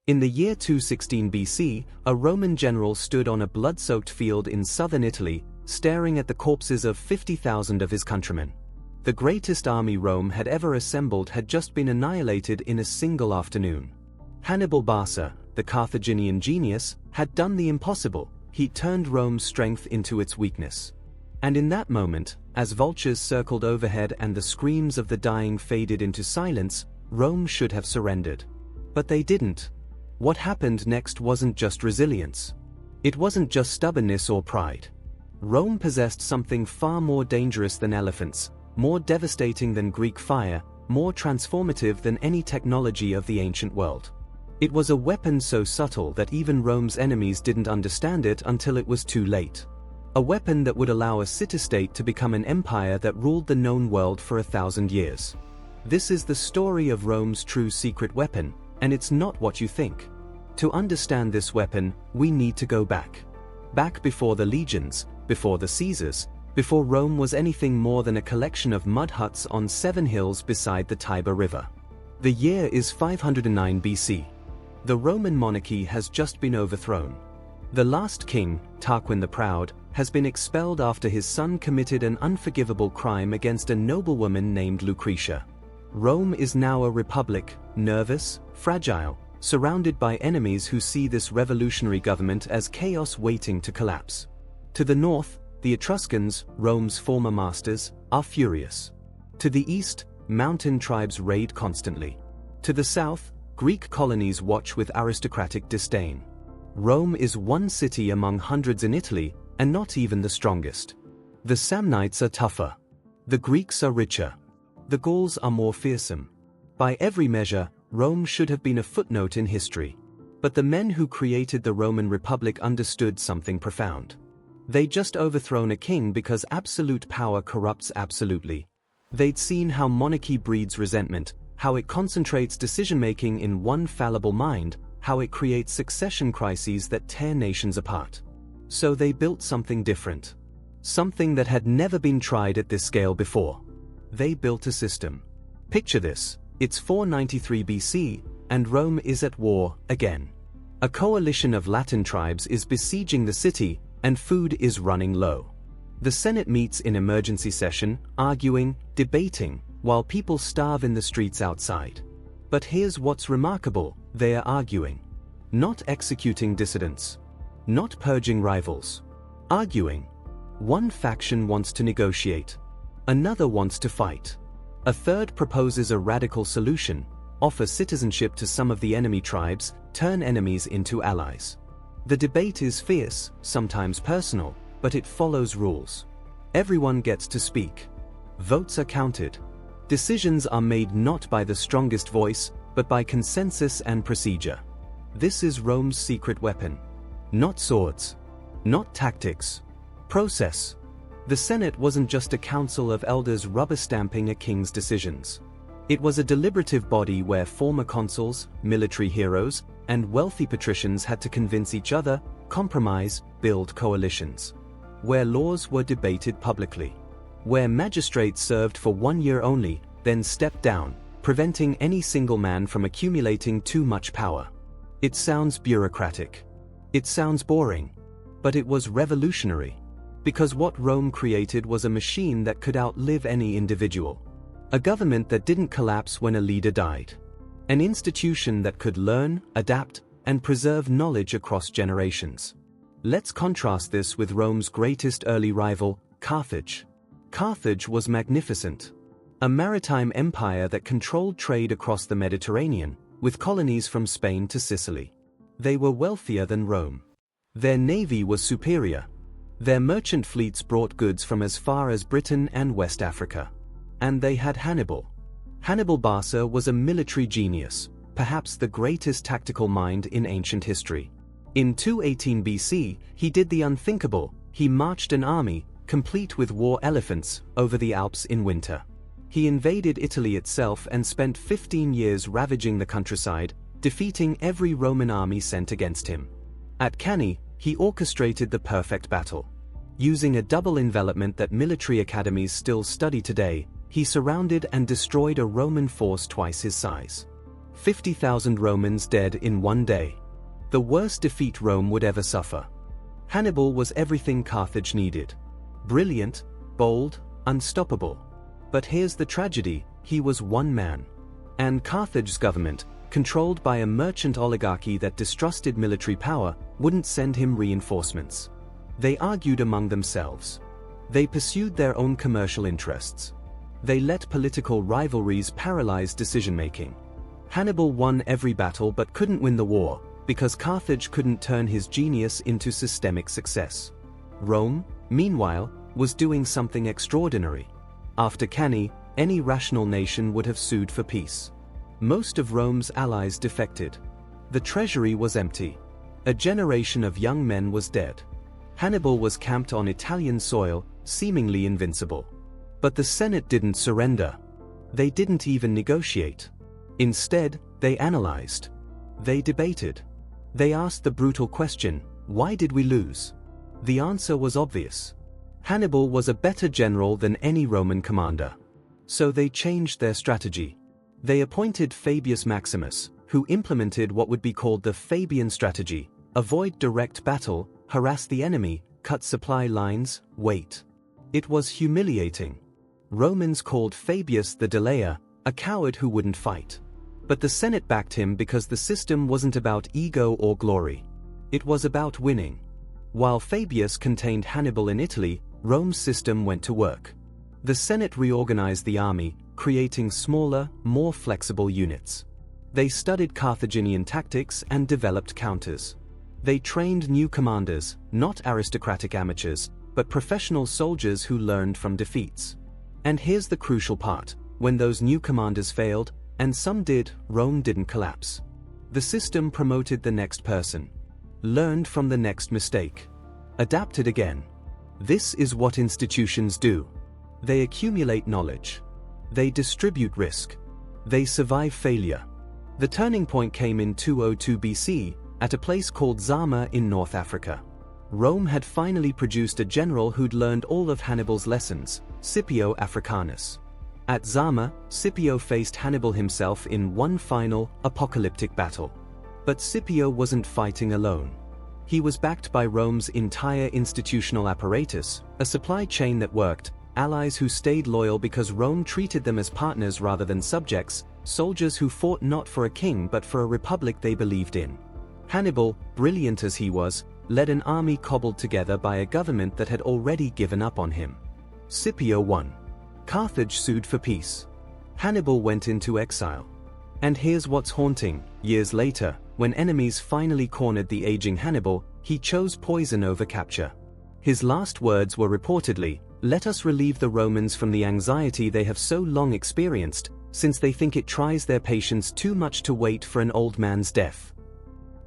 In the year 216 BC, a Roman general stood on a blood-soaked field in southern Italy, staring at the corpses of 50,000 of his countrymen. The greatest army Rome had ever assembled had just been annihilated in a single afternoon. Hannibal Barca, the Carthaginian genius, had done the impossible. He turned Rome's strength into its weakness. And in that moment, as vultures circled overhead and the screams of the dying faded into silence, Rome should have surrendered. But they didn't. What happened next wasn't just resilience. It wasn't just stubbornness or pride. Rome possessed something far more dangerous than elephants, more devastating than Greek fire, more transformative than any technology of the ancient world. It was a weapon so subtle that even Rome's enemies didn't understand it until it was too late. A weapon that would allow a city-state to become an empire that ruled the known world for 1,000 years. This is the story of Rome's true secret weapon, and it's not what you think. To understand this weapon, we need to go back. Back before the legions, before the Caesars, before Rome was anything more than a collection of mud huts on 7 hills beside the Tiber River. The year is 509 BC. The Roman monarchy has just been overthrown. The last king, Tarquin the Proud, has been expelled after his son committed an unforgivable crime against a noblewoman named Lucretia. Rome is now a republic, nervous, fragile, surrounded by enemies who see this revolutionary government as chaos waiting to collapse. To the north, the Etruscans, Rome's former masters, are furious. To the east, mountain tribes raid constantly. To the south, Greek colonies watch with aristocratic disdain. Rome is one city among hundreds in Italy, and not even the strongest. The Samnites are tougher. The Greeks are richer. The Gauls are more fearsome. By every measure, Rome should have been a footnote in history. But the men who created the Roman Republic understood something profound. They'd just overthrown a king because absolute power corrupts absolutely. They'd seen how monarchy breeds resentment, how it concentrates decision-making in one fallible mind, how it creates succession crises that tear nations apart. So they built something different. Something that had never been tried at this scale before. They built a system. Picture this, it's 493 BC, and Rome is at war again. A coalition of Latin tribes is besieging the city, and food is running low. The Senate meets in emergency session, arguing, debating, while people starve in the streets outside. But here's what's remarkable, they are arguing. Not executing dissidents. Not purging rivals. Arguing. One faction wants to negotiate. Another wants to fight. A third proposes a radical solution, offer citizenship to some of the enemy tribes, turn enemies into allies. The debate is fierce, sometimes personal, but it follows rules. Everyone gets to speak. Votes are counted. Decisions are made not by the strongest voice, but by consensus and procedure. This is Rome's secret weapon. Not swords. Not tactics. Process. The Senate wasn't just a council of elders rubber-stamping a king's decisions. It was a deliberative body where former consuls, military heroes, and wealthy patricians had to convince each other, compromise, build coalitions. Where laws were debated publicly. Where magistrates served for 1 year only, then stepped down, preventing any single man from accumulating too much power. It sounds bureaucratic. It sounds boring. But it was revolutionary. Because what Rome created was a machine that could outlive any individual. A government that didn't collapse when a leader died. An institution that could learn, adapt, and preserve knowledge across generations. Let's contrast this with Rome's greatest early rival, Carthage. Carthage was magnificent. A maritime empire that controlled trade across the Mediterranean, with colonies from Spain to Sicily. They were wealthier than Rome. Their navy was superior. Their merchant fleets brought goods from as far as Britain and West Africa. And they had Hannibal. Hannibal Barca was a military genius, perhaps the greatest tactical mind in ancient history. In 218 BC, he did the unthinkable. He marched an army, complete with war elephants, over the Alps in winter. He invaded Italy itself and spent 15 years ravaging the countryside, defeating every Roman army sent against him. At Cannae, he orchestrated the perfect battle. Using a double envelopment that military academies still study today, he surrounded and destroyed a Roman force twice his size. 50,000 Romans dead in one day. The worst defeat Rome would ever suffer. Hannibal was everything Carthage needed. Brilliant, bold, unstoppable. But here's the tragedy, he was one man. And Carthage's government, controlled by a merchant oligarchy that distrusted military power, wouldn't send him reinforcements. They argued among themselves. They pursued their own commercial interests. They let political rivalries paralyze decision-making. Hannibal won every battle but couldn't win the war, because Carthage couldn't turn his genius into systemic success. Rome, meanwhile, was doing something extraordinary. After Cannae, any rational nation would have sued for peace. Most of Rome's allies defected. The treasury was empty. A generation of young men was dead. Hannibal was camped on Italian soil, seemingly invincible. But the Senate didn't surrender. They didn't even negotiate. Instead, they analyzed. They debated. They asked the brutal question, why did we lose? The answer was obvious. Hannibal was a better general than any Roman commander. So they changed their strategy. They appointed Fabius Maximus, who implemented what would be called the Fabian strategy: avoid direct battle, harass the enemy, cut supply lines, wait. It was humiliating. Romans called Fabius the delayer, a coward who wouldn't fight. But the Senate backed him because the system wasn't about ego or glory. It was about winning. While Fabius contained Hannibal in Italy, Rome's system went to work. The Senate reorganized the army, creating smaller, more flexible units. They studied Carthaginian tactics and developed counters. They trained new commanders, not aristocratic amateurs, but professional soldiers who learned from defeats. And here's the crucial part: when those new commanders failed, and some did, Rome didn't collapse. The system promoted the next person, learned from the next mistake, adapted again. This is what institutions do. They accumulate knowledge. They distribute risk. They survive failure. The turning point came in 202 BC, at a place called Zama in North Africa. Rome had finally produced a general who'd learned all of Hannibal's lessons, Scipio Africanus. At Zama, Scipio faced Hannibal himself in one final, apocalyptic battle. But Scipio wasn't fighting alone. He was backed by Rome's entire institutional apparatus, a supply chain that worked, allies who stayed loyal because Rome treated them as partners rather than subjects, soldiers who fought not for a king but for a republic they believed in. Hannibal, brilliant as he was, led an army cobbled together by a government that had already given up on him. Scipio won. Carthage sued for peace. Hannibal went into exile. And here's what's haunting: years later, when enemies finally cornered the aging Hannibal, he chose poison over capture. His last words were reportedly, "Let us relieve the Romans from the anxiety they have so long experienced, since they think it tries their patience too much to wait for an old man's death."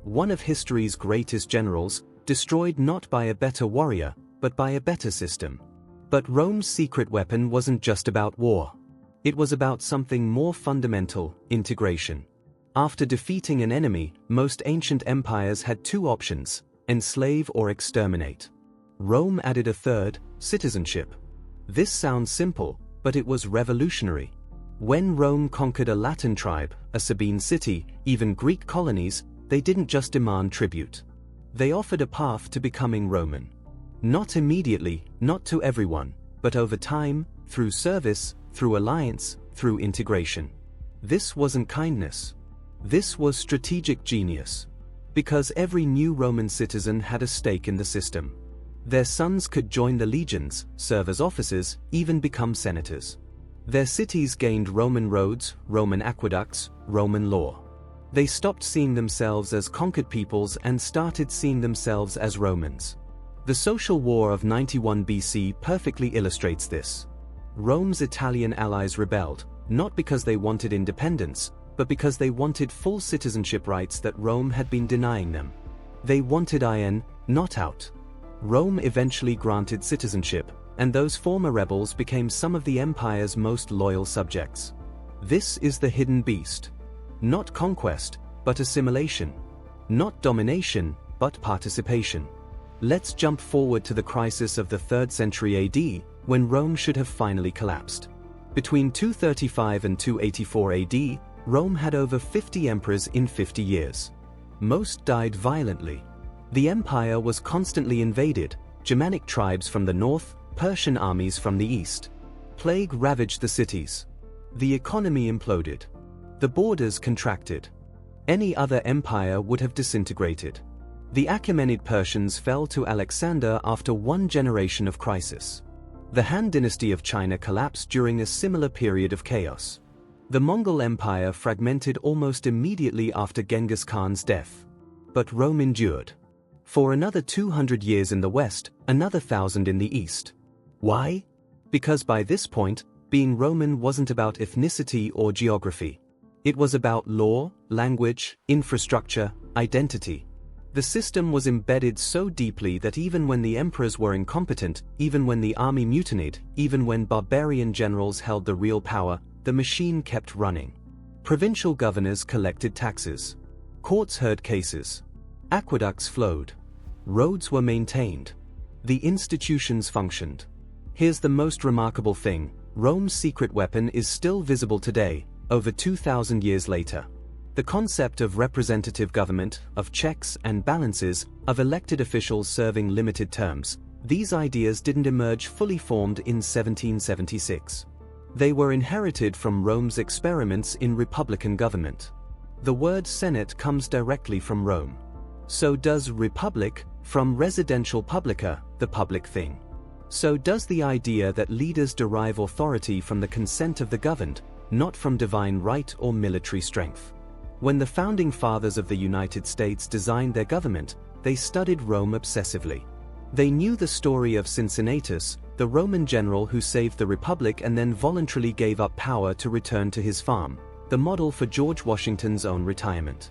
One of history's greatest generals, destroyed not by a better warrior, but by a better system. But Rome's secret weapon wasn't just about war. It was about something more fundamental: integration. After defeating an enemy, most ancient empires had two options: enslave or exterminate. Rome added a third: citizenship. This sounds simple, but it was revolutionary. When Rome conquered a Latin tribe, a Sabine city, even Greek colonies, they didn't just demand tribute. They offered a path to becoming Roman. Not immediately, not to everyone, but over time, through service, through alliance, through integration. This wasn't kindness. This was strategic genius. Because every new Roman citizen had a stake in the system. Their sons could join the legions, serve as officers, even become senators. Their cities gained Roman roads, Roman aqueducts, Roman law. They stopped seeing themselves as conquered peoples and started seeing themselves as Romans. The Social War of 91 BC perfectly illustrates this. Rome's Italian allies rebelled, not because they wanted independence, but because they wanted full citizenship rights that Rome had been denying them. They wanted in, not out. Rome eventually granted citizenship, and those former rebels became some of the empire's most loyal subjects. This is the hidden beast. Not conquest, but assimilation. Not domination, but participation. Let's jump forward to the crisis of the 3rd century AD, when Rome should have finally collapsed. Between 235 and 284 AD, Rome had over 50 emperors in 50 years. Most died violently. The empire was constantly invaded, Germanic tribes from the north, Persian armies from the east. Plague ravaged the cities. The economy imploded. The borders contracted. Any other empire would have disintegrated. The Achaemenid Persians fell to Alexander after one generation of crisis. The Han dynasty of China collapsed during a similar period of chaos. The Mongol Empire fragmented almost immediately after Genghis Khan's death. But Rome endured. For another 200 years in the west, another 1,000 in the east. Why? Because by this point, being Roman wasn't about ethnicity or geography. It was about law, language, infrastructure, identity. The system was embedded so deeply that even when the emperors were incompetent, even when the army mutinied, even when barbarian generals held the real power, the machine kept running. Provincial governors collected taxes. Courts heard cases. Aqueducts flowed. Roads were maintained. The institutions functioned. Here's the most remarkable thing: Rome's secret weapon is still visible today, over 2,000 years later. The concept of representative government, of checks and balances, of elected officials serving limited terms, these ideas didn't emerge fully formed in 1776. They were inherited from Rome's experiments in republican government. The word Senate comes directly from Rome. So does republic, from residential publica, the public thing. So does the idea that leaders derive authority from the consent of the governed, not from divine right or military strength. When the founding fathers of the United States designed their government, they studied Rome obsessively. They knew the story of Cincinnatus, the Roman general who saved the Republic and then voluntarily gave up power to return to his farm, the model for George Washington's own retirement.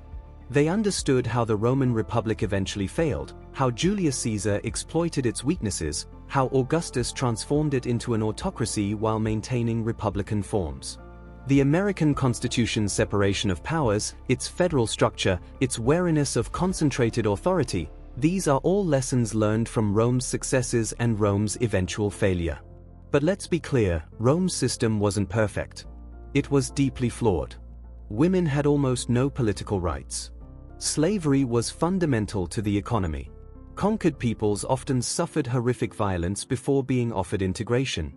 They understood how the Roman Republic eventually failed, how Julius Caesar exploited its weaknesses, how Augustus transformed it into an autocracy while maintaining republican forms. The American Constitution's separation of powers, its federal structure, its wariness of concentrated authority, these are all lessons learned from Rome's successes and Rome's eventual failure. But let's be clear, Rome's system wasn't perfect. It was deeply flawed. Women had almost no political rights. Slavery was fundamental to the economy. Conquered peoples often suffered horrific violence before being offered integration.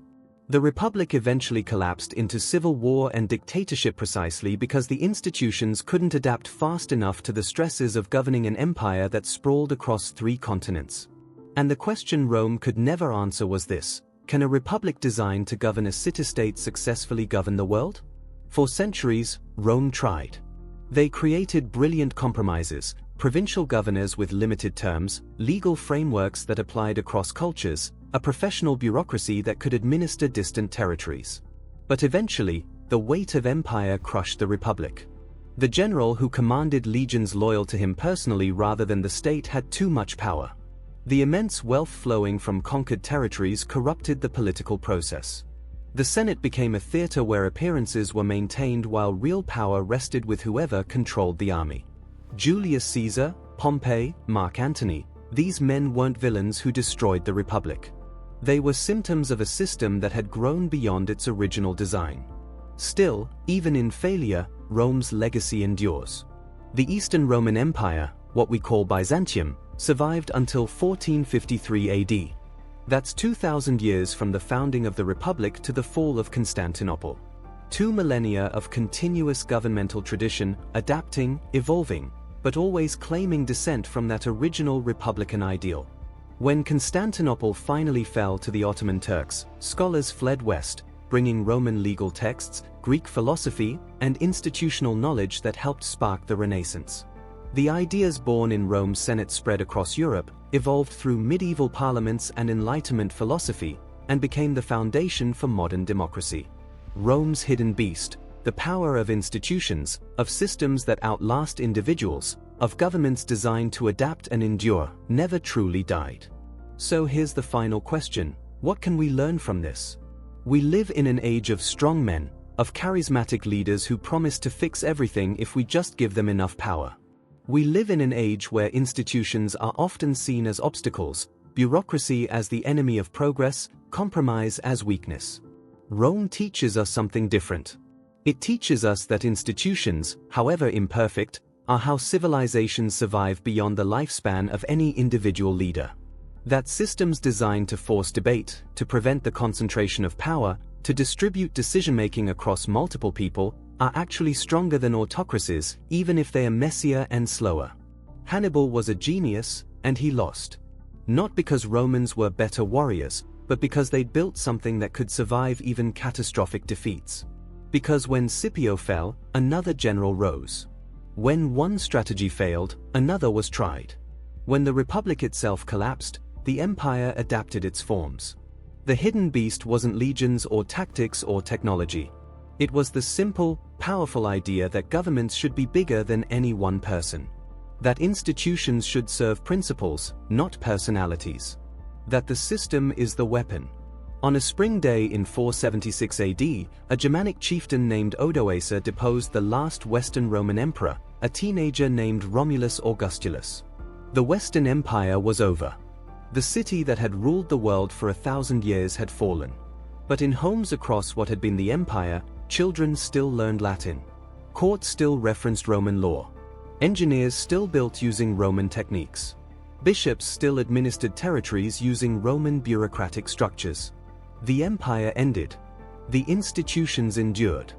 The Republic eventually collapsed into civil war and dictatorship precisely because the institutions couldn't adapt fast enough to the stresses of governing an empire that sprawled across 3 continents. And the question Rome could never answer was this: can a republic designed to govern a city-state successfully govern the world? For centuries, Rome tried. They created brilliant compromises, provincial governors with limited terms, legal frameworks that applied across cultures, a professional bureaucracy that could administer distant territories. But eventually, the weight of empire crushed the republic. The general who commanded legions loyal to him personally rather than the state had too much power. The immense wealth flowing from conquered territories corrupted the political process. The Senate became a theater where appearances were maintained while real power rested with whoever controlled the army. Julius Caesar, Pompey, Mark Antony, these men weren't villains who destroyed the republic. They were symptoms of a system that had grown beyond its original design. Still, even in failure, Rome's legacy endures. The Eastern Roman Empire, what we call Byzantium, survived until 1453 AD. That's 2,000 years from the founding of the Republic to the fall of Constantinople. 2 millennia of continuous governmental tradition, adapting, evolving, but always claiming descent from that original republican ideal. When Constantinople finally fell to the Ottoman Turks, scholars fled west, bringing Roman legal texts, Greek philosophy, and institutional knowledge that helped spark the Renaissance. The ideas born in Rome's Senate spread across Europe, evolved through medieval parliaments and Enlightenment philosophy, and became the foundation for modern democracy. Rome's hidden beast, the power of institutions, of systems that outlast individuals, of governments designed to adapt and endure, never truly died. So here's the final question: what can we learn from this? We live in an age of strong men, of charismatic leaders who promise to fix everything if we just give them enough power. We live in an age where institutions are often seen as obstacles, bureaucracy as the enemy of progress, compromise as weakness. Rome teaches us something different. It teaches us that institutions, however imperfect, are how civilizations survive beyond the lifespan of any individual leader. That systems designed to force debate, to prevent the concentration of power, to distribute decision-making across multiple people, are actually stronger than autocracies, even if they are messier and slower. Hannibal was a genius, and he lost. Not because Romans were better warriors, but because they'd built something that could survive even catastrophic defeats. Because when Scipio fell, another general rose. When one strategy failed, another was tried. When the Republic itself collapsed, the empire adapted its forms. The hidden beast wasn't legions or tactics or technology. It was the simple, powerful idea that governments should be bigger than any one person. That institutions should serve principles, not personalities. That the system is the weapon. On a spring day in 476 AD, a Germanic chieftain named Odoacer deposed the last Western Roman emperor, a teenager named Romulus Augustulus. The Western Empire was over. The city that had ruled the world for 1,000 years had fallen. But in homes across what had been the empire, children still learned Latin. Courts still referenced Roman law. Engineers still built using Roman techniques. Bishops still administered territories using Roman bureaucratic structures. The empire ended. The institutions endured.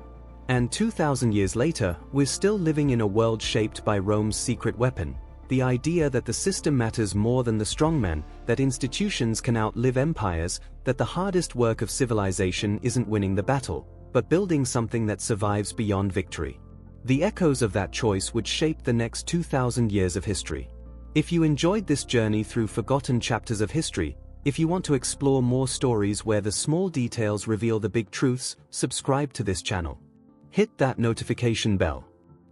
And 2,000 years later, we're still living in a world shaped by Rome's secret weapon, the idea that the system matters more than the strongman, that institutions can outlive empires, that the hardest work of civilization isn't winning the battle, but building something that survives beyond victory. The echoes of that choice would shape the next 2,000 years of history. If you enjoyed this journey through forgotten chapters of history, if you want to explore more stories where the small details reveal the big truths, subscribe to this channel. Hit that notification bell.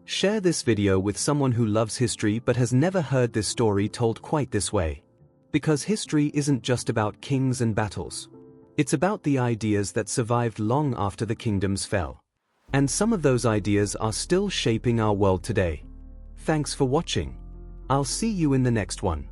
Share this video with someone who loves history but has never heard this story told quite this way. Because history isn't just about kings and battles. It's about the ideas that survived long after the kingdoms fell. And some of those ideas are still shaping our world today. Thanks for watching. I'll see you in the next one.